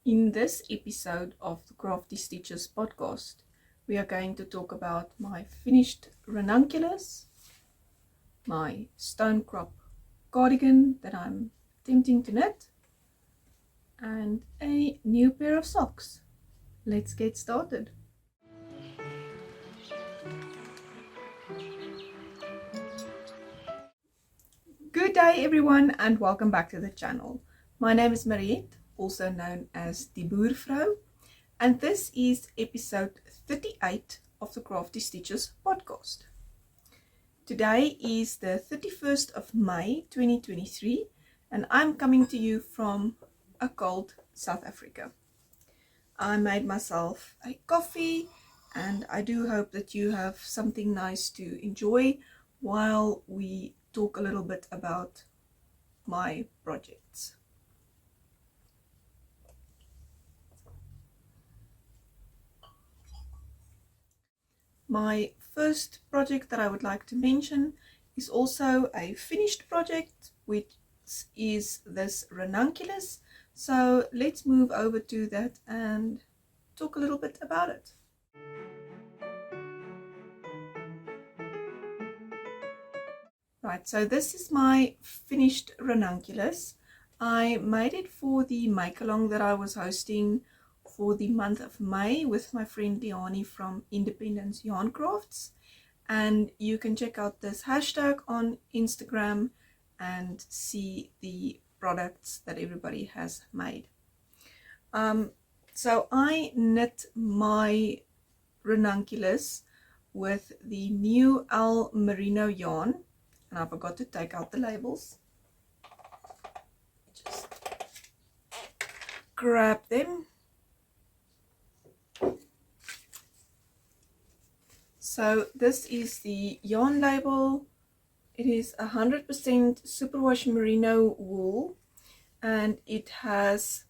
In this episode of the Crafty Stitches podcast, we are going to talk about my finished Ranunculus, my Stonecrop cardigan that I'm attempting to knit, and a new pair of socks. Let's get started. Good day everyone and welcome back to the channel. My name is Mariette, also known as Die Boervrou, and this is episode 38 of the Crafty Stitches podcast. Today is the 31st of May 2023 and I'm coming to you from a cold South Africa. I made myself a coffee and I do hope that you have something nice to enjoy while we talk a little bit about my projects. My first project that I would like to mention is also a finished project, which is this Ranunculus. So let's move over to that and talk a little bit about it. Right, so this is my finished Ranunculus. I made it for the make-along that I was hosting for the month of May with my friend Leanie from Independence Yarn Crafts, and you can check out this hashtag on Instagram and see the products that everybody has made. So I knit my Ranunculus with the new Al Merino yarn, and I forgot to take out the labels. Just grab them. So this is the yarn label. It is 100% superwash merino wool and it has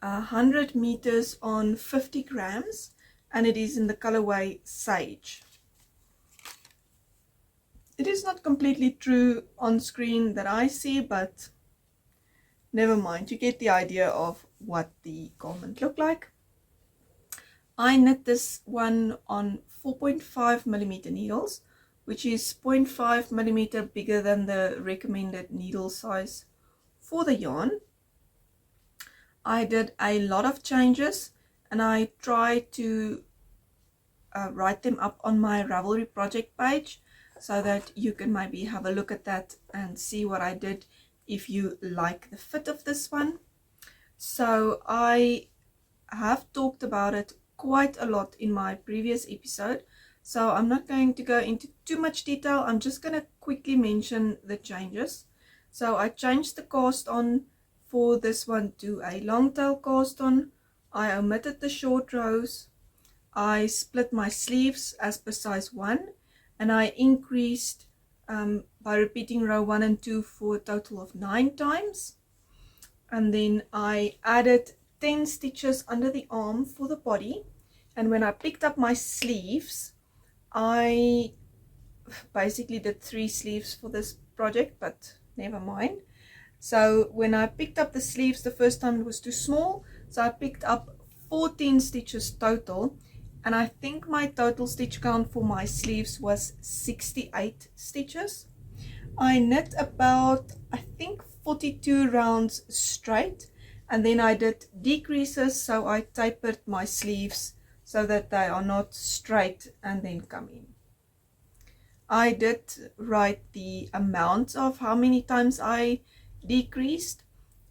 100 meters on 50 grams and it is in the colorway Sage. It is not completely true on screen that I see, but never mind, you get the idea of what the garment looked like. I knit this one on 4.5mm needles, which is 0.5mm bigger than the recommended needle size for the yarn. I did a lot of changes and I tried to write them up on my Ravelry project page so that you can maybe have a look at that and see what I did if you like the fit of this one. So I have talked about it quite a lot in my previous episode, so I'm not going to go into too much detail. I'm just going to quickly mention the changes. So I changed the cast on for this one to a long tail cast on. I omitted the short rows. I split my sleeves as per size 1 and I increased by repeating row 1 and 2 for a total of 9 times, and then I added 10 stitches under the arm for the body. And when I picked up my sleeves, I basically did 3 sleeves for this project, but never mind. So when I picked up the sleeves the first time, it was too small, so I picked up 14 stitches total, and I think my total stitch count for my sleeves was 68 stitches. I knit about, I think, 42 rounds straight, and then I did decreases, so I tapered my sleeves so that they are not straight and then come in. I did write the amount of how many times I decreased,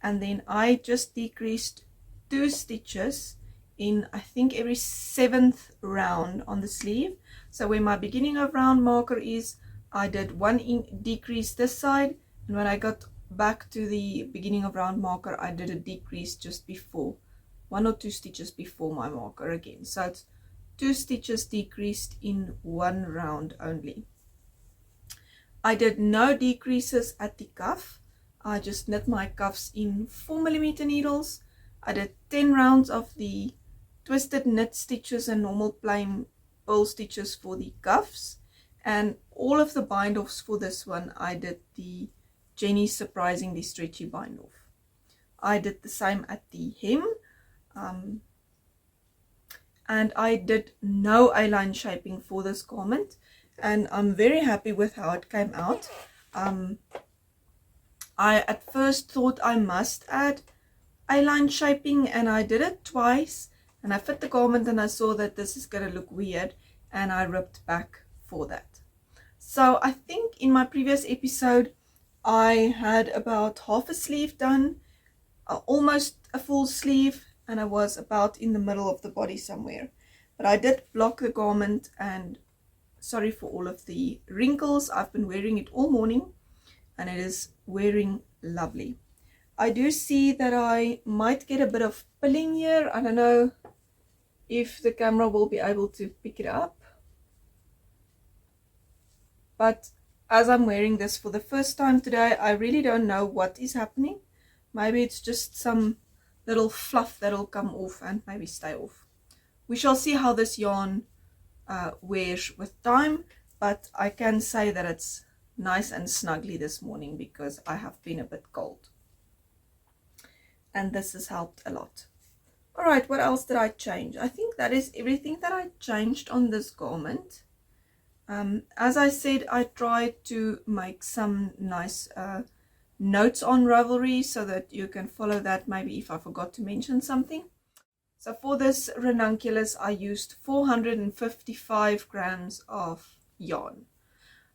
and then I just decreased 2 stitches in, I think, every 7th round on the sleeve. So where my beginning of round marker is, I did 1 decrease this side, and when I got back to the beginning of round marker, I did a decrease just before, 1 or 2 stitches before my marker again. So it's 2 stitches decreased in 1 round only. I did no decreases at the cuff. I just knit my cuffs in 4mm needles. I did 10 rounds of the twisted knit stitches and normal plain purl stitches for the cuffs, and all of the bind offs for this one I did the Jenny's Surprisingly Stretchy bind off. I did the same at the hem. And I did no A-line shaping for this garment, and I'm very happy with how it came out. I at first thought I must add A-line shaping, and I did it twice, and I fit the garment and I saw that this is going to look weird, and I ripped back for that. So I think in my previous episode I had about half a sleeve done, almost a full sleeve, and I was about in the middle of the body somewhere. But I did block the garment, and sorry for all of the wrinkles. I've been wearing it all morning and it is wearing lovely. I do see that I might get a bit of pilling here. I don't know if the camera will be able to pick it up. But as I'm wearing this for the first time today, I really don't know what is happening. Maybe it's just some little fluff that'll come off and maybe stay off. We shall see how this yarn wears with time, but I can say that it's nice and snuggly this morning because I have been a bit cold. And this has helped a lot. Alright, what else did I change? I think that is everything that I changed on this garment. As I said, I tried to make some nice notes on Ravelry so that you can follow that maybe if I forgot to mention something. So for this ranunculus I used 455 grams of yarn.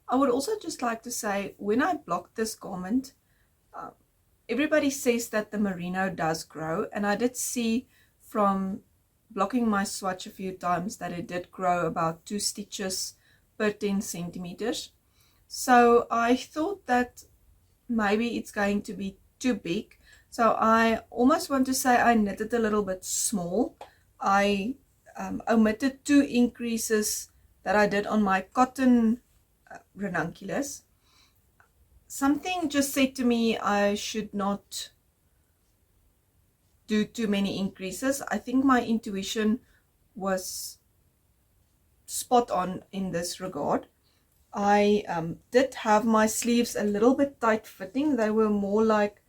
I would also just like to say, when I blocked this garment, everybody says that the merino does grow, and I did see from blocking my swatch a few times that it did grow about 2 stitches per 10 centimeters. So I thought that maybe it's going to be too big, so I almost want to say I knitted a little bit small. I omitted 2 increases that I did on my cotton ranunculus. Something just said to me I should not do too many increases. I think my intuition was spot on in this regard. I did have my sleeves a little bit tight fitting. They were more like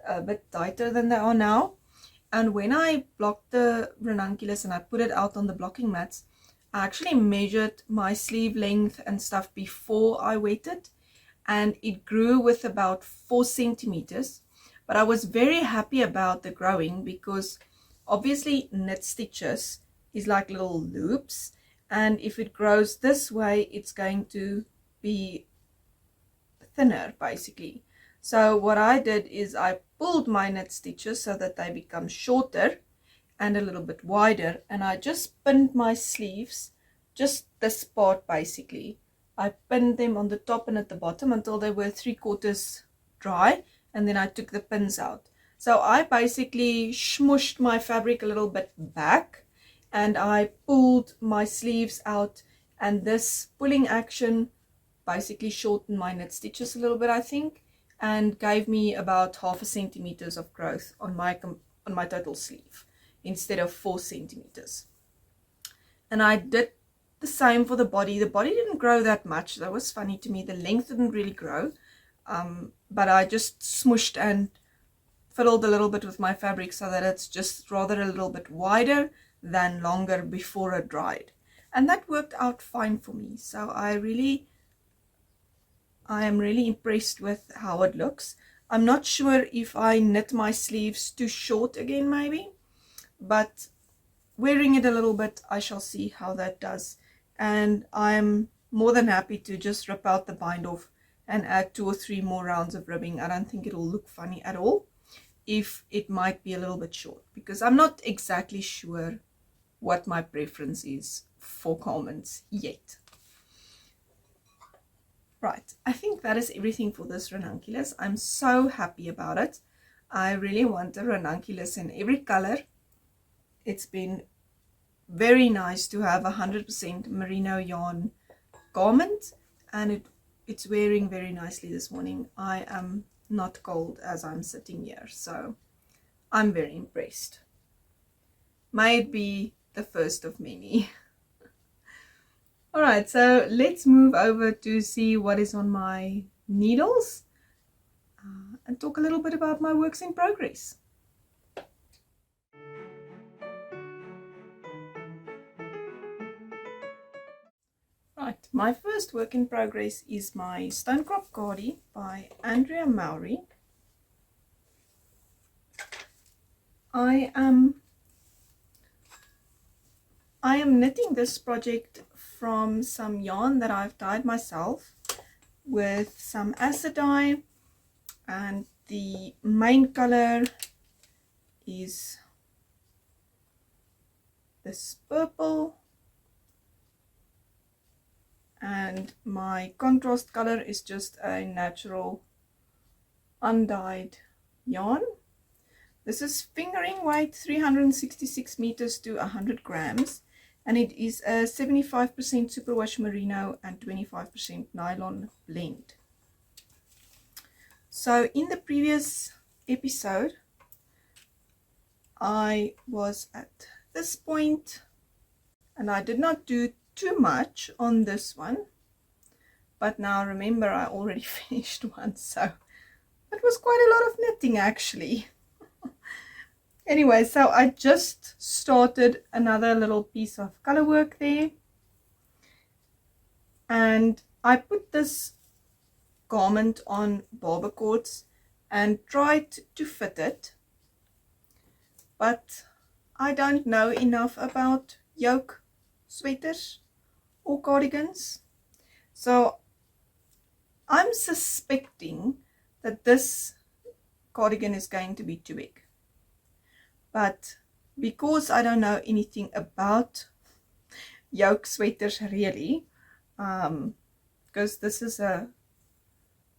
a bit tighter than they are now. And when I blocked the ranunculus and I put it out on the blocking mats, I actually measured my sleeve length and stuff before I wetted, and it grew with about 4 centimeters. But I was very happy about the growing because obviously knit stitches is like little loops, and if it grows this way it's going to be thinner basically. So what I did is I pulled my knit stitches so that they become shorter and a little bit wider, and I just pinned my sleeves, just this part basically. I pinned them on the top and at the bottom until they were 3/4 dry, and then I took the pins out. So I basically smooshed my fabric a little bit back and I pulled my sleeves out, and this pulling action basically shortened my knit stitches a little bit, I think, and gave me about 0.5 centimeters of growth on my total sleeve instead of 4 centimeters. And I did the same for the body. The body didn't grow that much. That was funny to me. The length didn't really grow, but I just smooshed and fiddled a little bit with my fabric so that it's just rather a little bit wider than longer before it dried, and that worked out fine for me. So I am really impressed with how it looks. I'm not sure if I knit my sleeves too short again maybe, but wearing it a little bit I shall see how that does. And I'm more than happy to just rip out the bind off and add 2 or 3 more rounds of ribbing. I don't think it'll look funny at all if it might be a little bit short, because I'm not exactly sure what my preference is for garments yet. Right, I think that is everything for this ranunculus. I'm so happy about it. I really want a ranunculus in every color. It's been very nice to have 100% merino yarn garment, and it's wearing very nicely this morning. I am not cold as I'm sitting here, so I'm very impressed. May it be the first of many. Alright, so let's move over to see what is on my needles and talk a little bit about my works in progress. Right, my first work in progress is my Stonecrop Cardi by Andrea Mowry. I am knitting this project from some yarn that I've dyed myself with some acid dye, and the main color is this purple, and my contrast color is just a natural undyed yarn. This is fingering weight 366 meters to 100 grams, and it is a 75% superwash merino and 25% nylon blend. So in the previous episode I was at this point and I did not do too much on this one, but now remember I already finished one, so it was quite a lot of knitting actually. Anyway, so I just started another little piece of color work there, and I put this garment on barber cords and tried to fit it, but I don't know enough about yoke sweaters or cardigans, so I'm suspecting that this cardigan is going to be too big. But because I don't know anything about yoke sweaters really, because this is a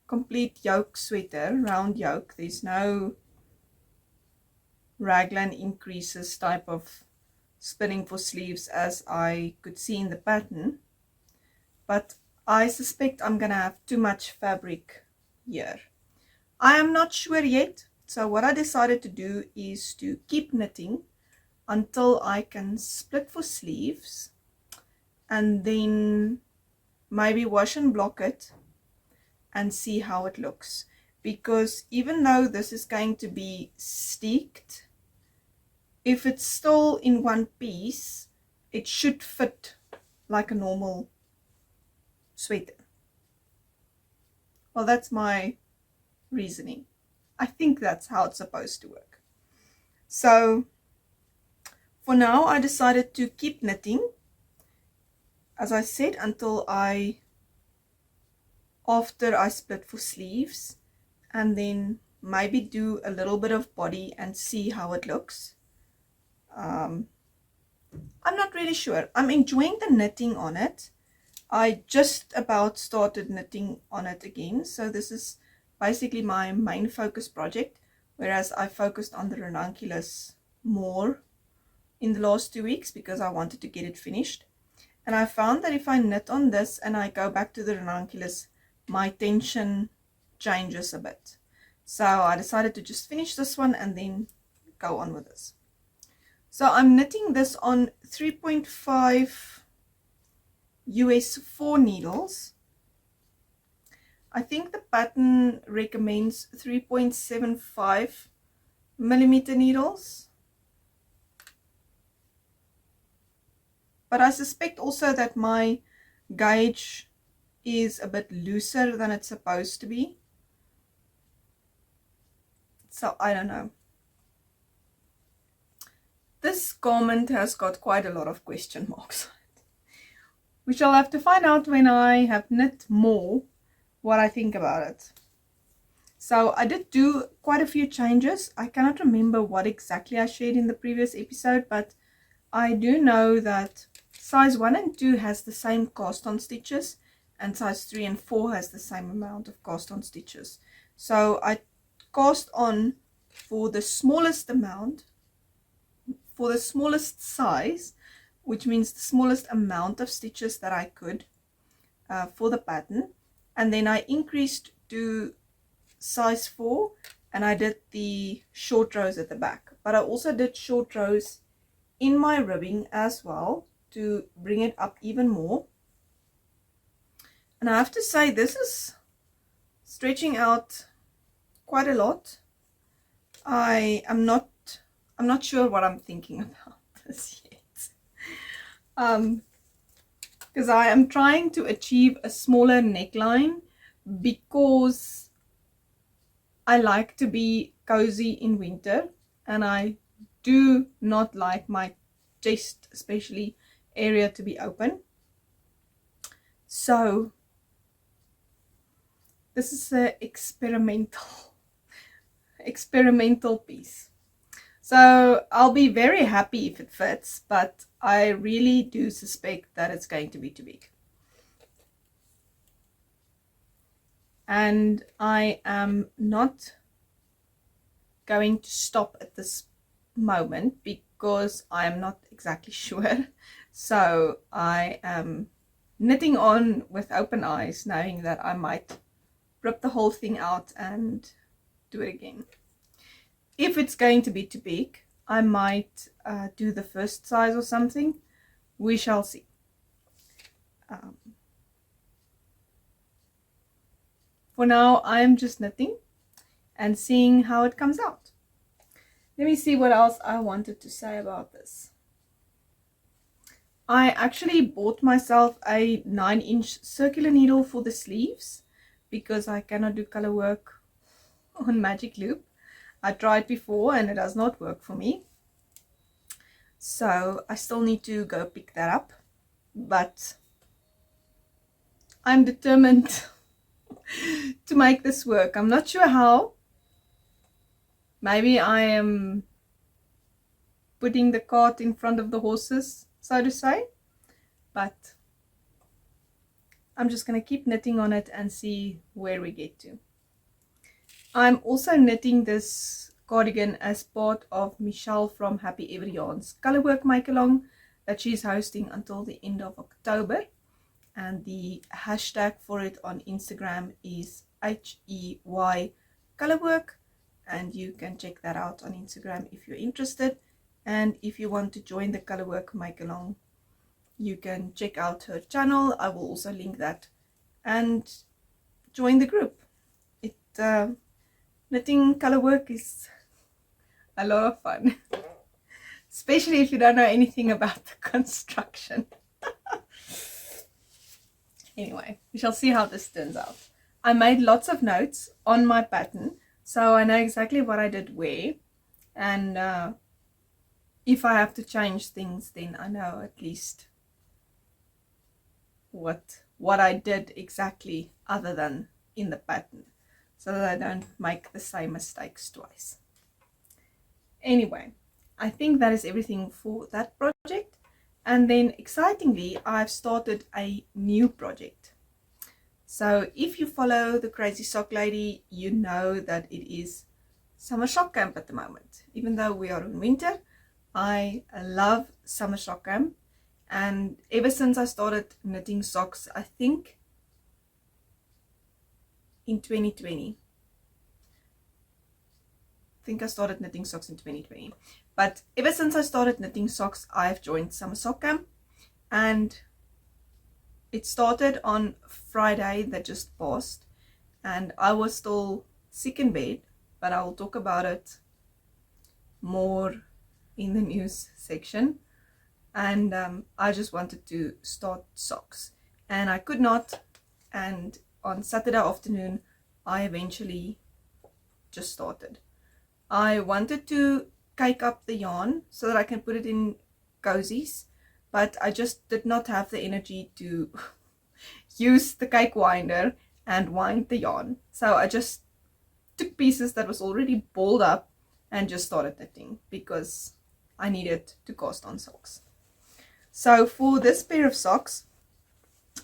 complete yoke sweater, round yoke, there's no raglan increases type of spinning for sleeves as I could see in the pattern, but I suspect I'm gonna have too much fabric here. I am not sure yet. So what I decided to do is to keep knitting until I can split for sleeves, and then maybe wash and block it and see how it looks. Because even though this is going to be steeked, if it's still in one piece, it should fit like a normal sweater. Well, that's my reasoning. I think that's how it's supposed to work. So for now I decided to keep knitting, as I said, until after I split for sleeves, and then maybe do a little bit of body and see how it looks. I'm not really sure. I'm enjoying the knitting on it. I just about started knitting on it again, so this is basically my main focus project, whereas I focused on the Ranunculus more in the last 2 weeks because I wanted to get it finished. And I found that if I knit on this and I go back to the Ranunculus, my tension changes a bit. So I decided to just finish this one and then go on with this. So I'm knitting this on 3.5 US 4 needles. I think the pattern recommends 3.75 millimeter needles. But I suspect also that my gauge is a bit looser than it's supposed to be. So I don't know. This garment has got quite a lot of question marks on it. We shall have to find out when I have knit more what I think about it. So I did do quite a few changes. I cannot remember what exactly I shared in the previous episode, but I do know that size 1 and 2 has the same cast on stitches, and size 3 and 4 has the same amount of cast on stitches. So I cast on for the smallest amount, for the smallest size, which means the smallest amount of stitches that I could for the pattern. And then I increased to size 4 and I did the short rows at the back. But I also did short rows in my ribbing as well to bring it up even more. And I have to say this is stretching out quite a lot. I'm not sure what I'm thinking about this yet. because I am trying to achieve a smaller neckline because I like to be cozy in winter, and I do not like my chest, especially area, to be open. So this is an experimental piece. So I'll be very happy if it fits, but I really do suspect that it's going to be too big. And I am not going to stop at this moment because I am not exactly sure. So I am knitting on with open eyes, knowing that I might rip the whole thing out and do it again. If it's going to be too big, I might do the first size or something. We shall see. For now, I'm just knitting and seeing how it comes out. Let me see what else I wanted to say about this. I actually bought myself a 9-inch circular needle for the sleeves because I cannot do color work on magic loop. I tried before and it does not work for me. So I still need to go pick that up. But I'm determined to make this work. I'm not sure how. Maybe I am putting the cart in front of the horses, so to say. But I'm just going to keep knitting on it and see where we get to. I'm also knitting this cardigan as part of Mechele from Happy Ever Yarns colorwork make-along that she's hosting until the end of October. And the hashtag for it on Instagram is HEY colorwork. And you can check that out on Instagram if you're interested. And if you want to join the colorwork make-along, you can check out her channel. I will also link that and join the group. Knitting colorwork is a lot of fun, especially if you don't know anything about the construction. Anyway, we shall see how this turns out. I made lots of notes on my pattern, so I know exactly what I did where, and if I have to change things, then I know at least what I did exactly other than in the pattern, so that I don't make the same mistakes twice. Anyway, I think that is everything for that project. And then excitingly, I've started a new project. So if you follow the Crazy Sock Lady, you know that it is summer sock camp at the moment. Even though we are in winter, I love summer sock camp. And ever since I started knitting socks, I think in 2020. I think I started knitting socks in 2020. But ever since I started knitting socks, I've joined summer sock camp. And it started on Friday that just passed. And I was still sick in bed, but I will talk about it more in the news section. And I just wanted to start socks. And I could not. And on Saturday afternoon, I eventually just started. I wanted to cake up the yarn so that I can put it in cozies, but I just did not have the energy to use the cake winder and wind the yarn. So I just took pieces that was already balled up and just started knitting because I needed to cast on socks. So for this pair of socks,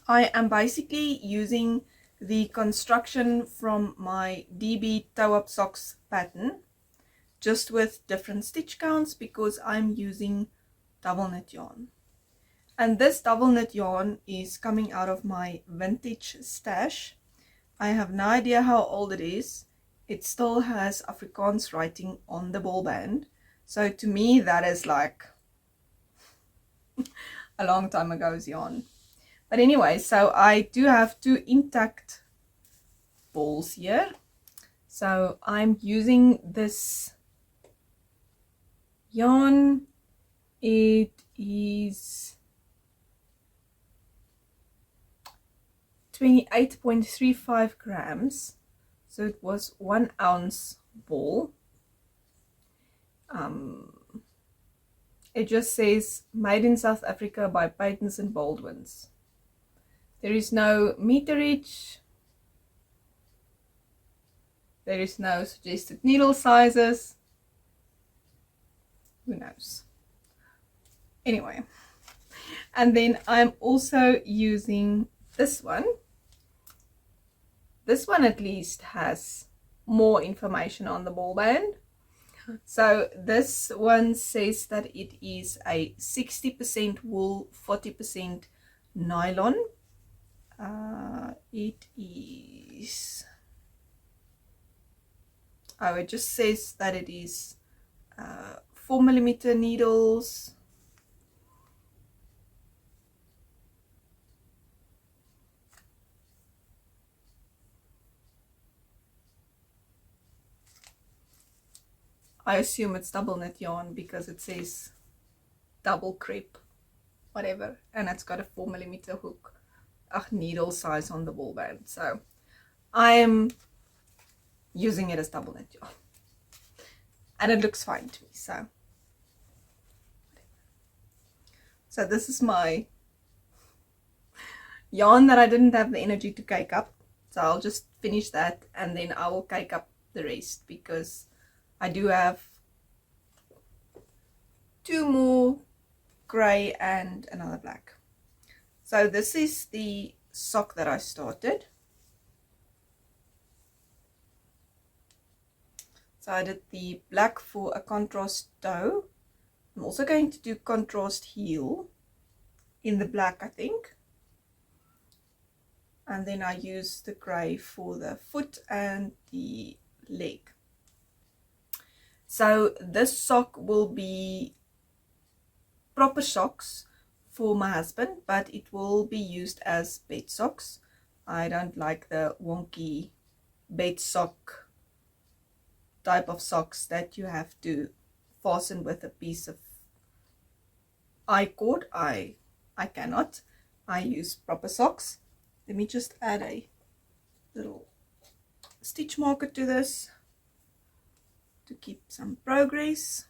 I am basically using the construction from my DB Toe Up Socks pattern, just with different stitch counts because I'm using double knit yarn. And this double knit yarn is coming out of my vintage stash. I have no idea how old it is. It still has Afrikaans writing on the ball band. So to me that is like a long time ago's yarn. But anyway, so I do have 2 intact balls here. So I'm using this yarn. It is 28.35 grams. So it was 1 ounce ball. It just says made in South Africa by Patents and Baldwins. There is no meterage. There is no suggested needle sizes. Who knows? Anyway, and then I'm also using this one. This one at least has more information on the ball band. So this one says that it is a 60% wool, 40% nylon. It is, oh, it just says that it is 4mm needles. I assume it's double knit yarn because it says double crepe, whatever, and it's got a 4mm hook, needle size on the ball band. So I am using it as double knit yarn, and it looks fine to me. So this is my yarn that I didn't have the energy to cake up. So I'll just finish that and then I will cake up the rest, because I do have 2 more grey and another black. So this is the sock that I started. So I did the black for a contrast toe. I'm also going to do contrast heel in the black, I think. And then I use the grey for the foot and the leg. So this sock will be proper socks for my husband, but it will be used as bed socks. I don't like the wonky bed sock type of socks that you have to fasten with a piece of I-cord. I cannot. I use proper socks. Let me just add a little stitch marker to this to keep some progress.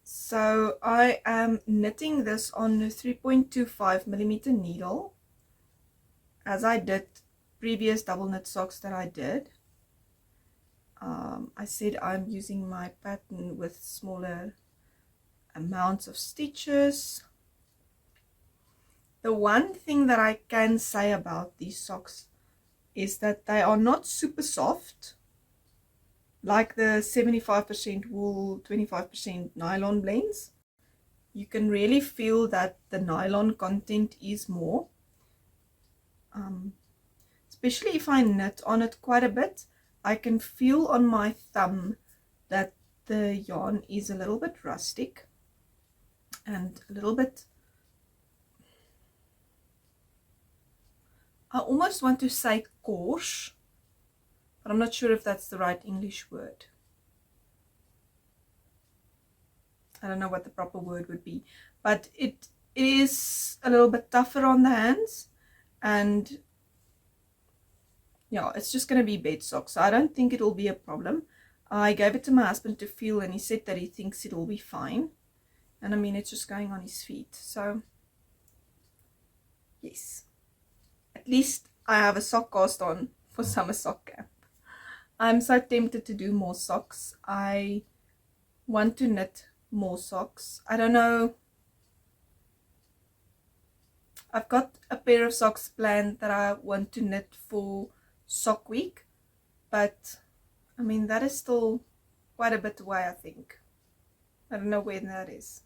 So I am knitting this on a 3.25mm needle, as I did previous double knit socks that I did. I said I'm using my pattern with smaller amounts of stitches. The one thing that I can say about these socks is that they are not super soft, like the 75% wool, 25% nylon blends. You can really feel that the nylon content is more, especially if I knit on it quite a bit. I can feel on my thumb that the yarn is a little bit rustic and a little bit, I almost want to say coarse, but I'm not sure if that's the right English word. I don't know what the proper word would be, but it is a little bit tougher on the hands, and yeah, it's just going to be bed socks. So I don't think it'll be a problem. I gave it to my husband to feel, and he said that he thinks it'll be fine. And I mean, it's just going on his feet. So yes, at least I have a sock cast on for summer sock camp. I'm so tempted to do more socks. I want to knit more socks. I don't know. I've got a pair of socks planned that I want to knit for sock week, but I mean, that is still quite a bit away, I think. I don't know when that is.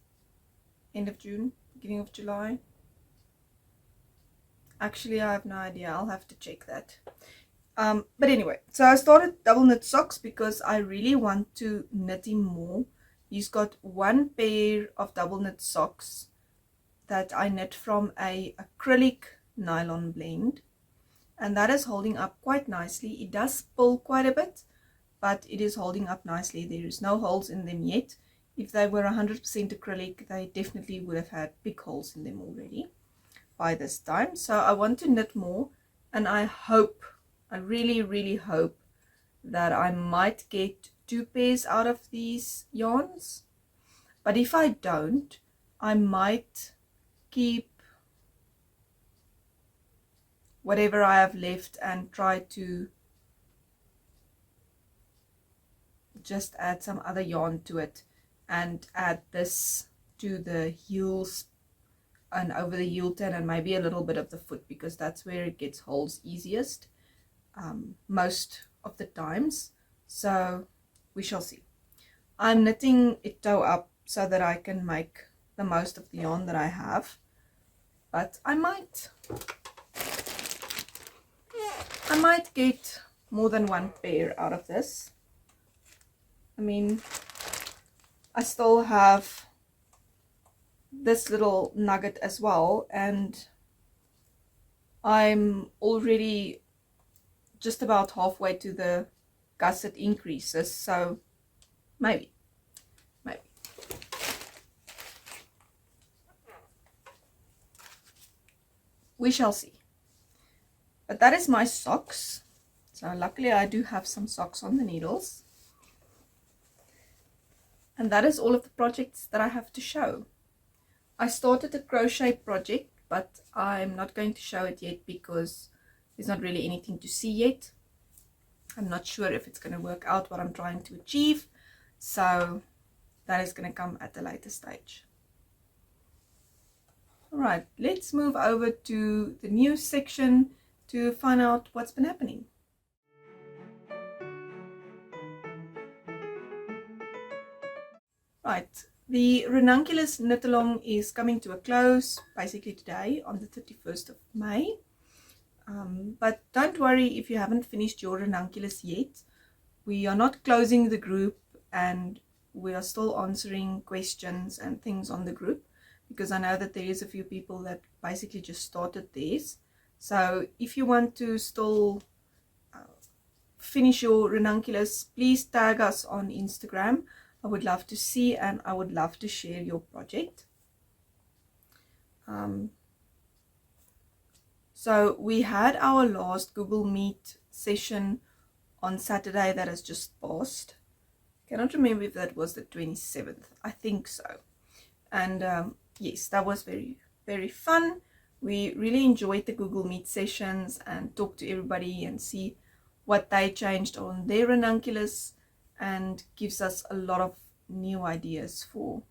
End of June, beginning of July. Actually, I have no idea. I'll have to check that. But anyway, so I started double knit socks because I really want to knit him more. He's got one pair of double knit socks that I knit from a acrylic nylon blend, and that is holding up quite nicely. It does pull quite a bit, but it is holding up nicely. There is no holes in them yet. If they were 100% acrylic, they definitely would have had big holes in them already by this time. So I want to knit more, and I really hope that I might get 2 pairs out of these yarns. But if I don't, I might keep whatever I have left and try to just add some other yarn to it and add this to the heels and over the heel turn and maybe a little bit of the foot, because that's where it gets holes easiest most of the times. So we shall see. I'm knitting it toe up so that I can make the most of the yarn that I have, but I might get more than 1 pair out of this. I mean, I still have this little nugget as well, and I'm already just about halfway to the gusset increases, so maybe we shall see. But that is my socks. So luckily I do have some socks on the needles. And that is all of the projects that I have to show. I started a crochet project, but I'm not going to show it yet because there's not really anything to see yet. I'm not sure if it's going to work out what I'm trying to achieve. So that is going to come at a later stage. Alright, let's move over to the news section to find out what's been happening. Right, the Ranunculus knit along is coming to a close basically today on the 31st of May. But don't worry if you haven't finished your Ranunculus yet. We are not closing the group, and we are still answering questions and things on the group, because I know that there is a few people that basically just started theirs. So if you want to still finish your Ranunculus, please tag us on Instagram. I would love to see, and I would love to share your project. So we had our last Google Meet session on Saturday that has just passed. Cannot remember if that was the 27th. I think so. And yes, that was very, very fun. We really enjoyed the Google Meet sessions and talked to everybody and see what they changed on their Ranunculus, and gives us a lot of new ideas for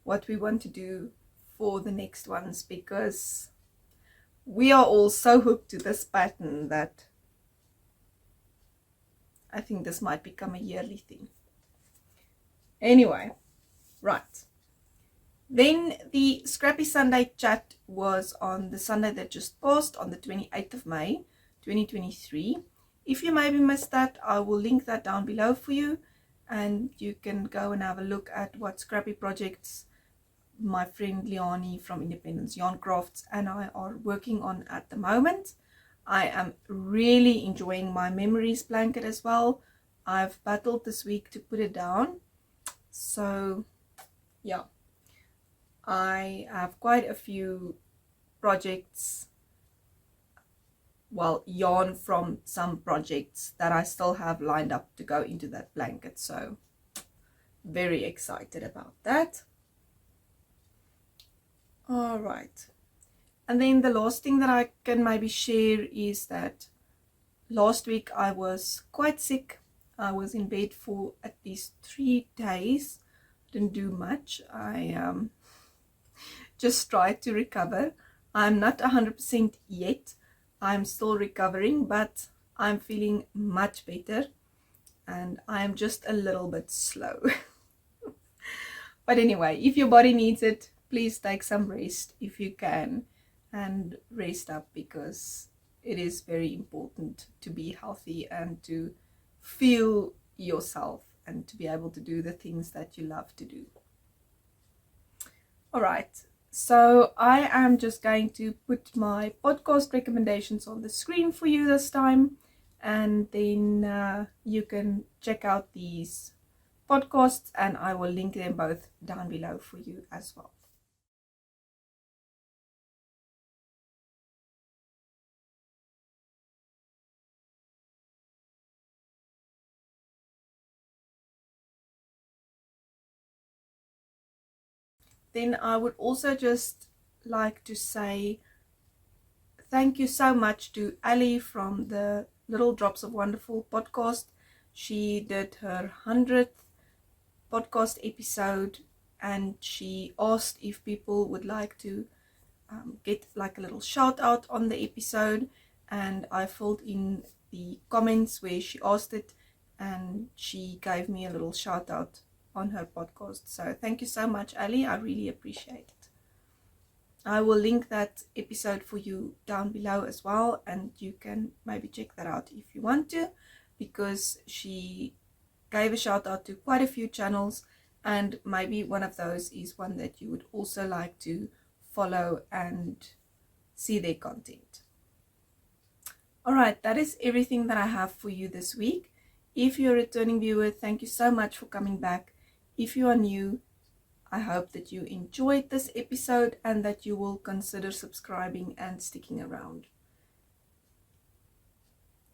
what we want to do for the next ones, because we are all so hooked to this pattern that I think this might become a yearly thing. Anyway, right. Then the Scrappy Sunday chat was on the Sunday that just passed, on the 28th of May 2023. If you maybe missed that, I will link that down below for you, and you can go and have a look at what scrappy projects my friend Leanie from Independence Yarn Crafts and I are working on at the moment. I am really enjoying my memories blanket as well. I've battled this week to put it down. So yeah, I have quite a few projects, well, yarn from some projects that I still have lined up to go into that blanket. So very excited about that. All right. And then the last thing that I can maybe share is that last week I was quite sick. I was in bed for at least 3 days. Didn't do much. I just tried to recover. I'm not 100% yet. I'm still recovering, but I'm feeling much better, and I'm just a little bit slow. But anyway, if your body needs it, please take some rest if you can, and rest up, because it is very important to be healthy and to feel yourself and to be able to do the things that you love to do. All right. So I am just going to put my podcast recommendations on the screen for you this time, and then you can check out these podcasts, and I will link them both down below for you as well. Then I would also just like to say thank you so much to Ali from the Little Drops of Wonderful podcast. She did her 100th podcast episode, and she asked if people would like to get like a little shout out on the episode, and I filled in the comments where she asked it, and she gave me a little shout out on her podcast. So thank you so much, Ali. I really appreciate it. I will link that episode for you down below as well, and you can maybe check that out if you want to, because she gave a shout out to quite a few channels, and maybe one of those is one that you would also like to follow and see their content. Alright, that is everything that I have for you this week. If you're a returning viewer, thank you so much for coming back. If you are new, I hope that you enjoyed this episode and that you will consider subscribing and sticking around.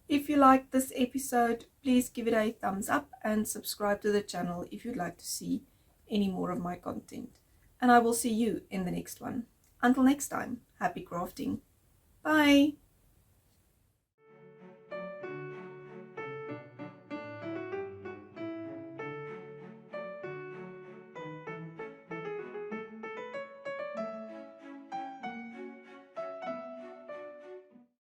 If you liked this episode, please give it a thumbs up and subscribe to the channel if you'd like to see any more of my content. And I will see you in the next one. Until next time, happy crafting. Bye!